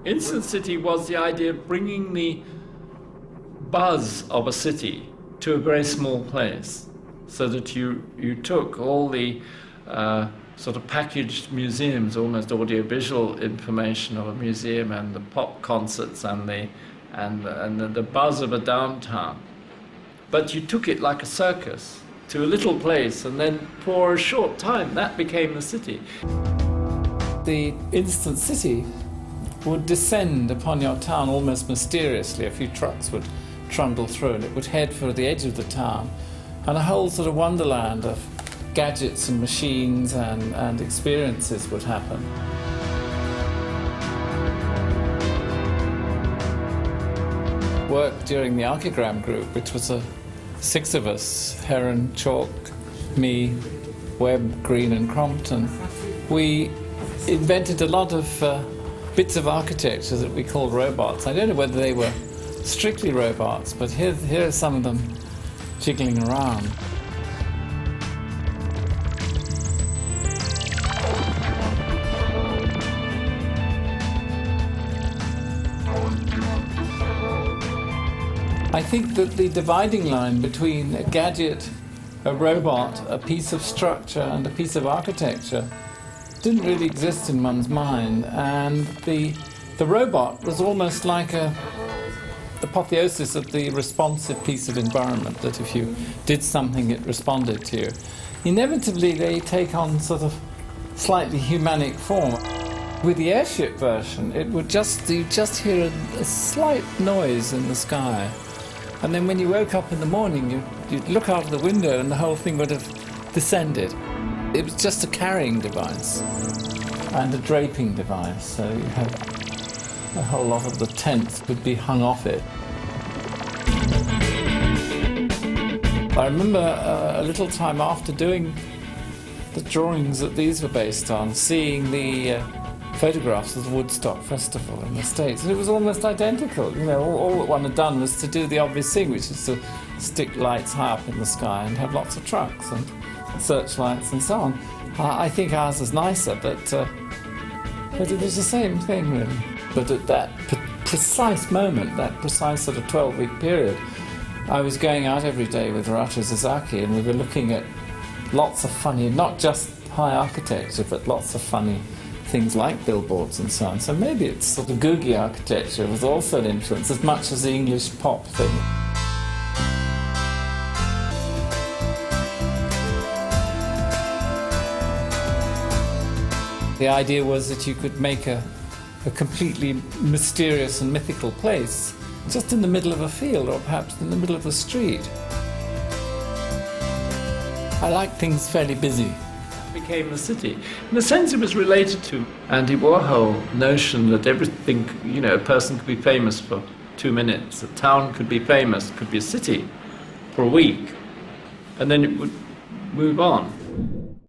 Instant City was the idea of bringing the buzz of a city to a very small place, so that you took all the sort of packaged museums, almost audiovisual information of a museum, and the pop concerts and the buzz of a downtown, but you took it like a circus to a little place, and then for a short time that became the city. The Instant City would descend upon your town almost mysteriously. A few trucks would trundle through and it would head for the edge of the town, and a whole sort of wonderland of gadgets and machines and experiences would happen. Worked during the Archigram group, which was 6 of us, Heron, Chalk, me, Webb, Green and Crompton. We invented a lot of bits of architecture that we called robots. I don't know whether they were strictly robots, but here are some of them jiggling around. I think that the dividing line between a gadget, a robot, a piece of structure and a piece of architecture didn't really exist in one's mind, and the robot was almost like a apotheosis of the responsive piece of environment, that if you did something it responded to you. Inevitably they take on sort of slightly humanic form. With the airship version, it would you'd just hear a slight noise in the sky. And then when you woke up in the morning, you'd look out of the window and the whole thing would have descended. It was just a carrying device and a draping device, so you had a whole lot of the tents would be hung off it. I remember a little time after doing the drawings that these were based on, seeing the photographs of the Woodstock Festival in the States, and it was almost identical. You know, all that one had done was to do the obvious thing, which is to stick lights high up in the sky and have lots of trucks and searchlights and so on. I think ours was nicer, but it was the same thing, really. But at that precise moment, that precise sort of 12-week period, I was going out every day with Arata Sasaki, and we were looking at lots of funny, not just high architecture, but lots of funny things like billboards and so on. So maybe it's sort of Googie architecture was also an influence as much as the English pop thing. The idea was that you could make a completely mysterious and mythical place just in the middle of a field, or perhaps in the middle of a street. I like things fairly busy. Became the city. In a sense, it was related to Andy Warhol notion that everything, you know, a person could be famous for 2 minutes, a town could be famous, could be a city for a week, and then it would move on.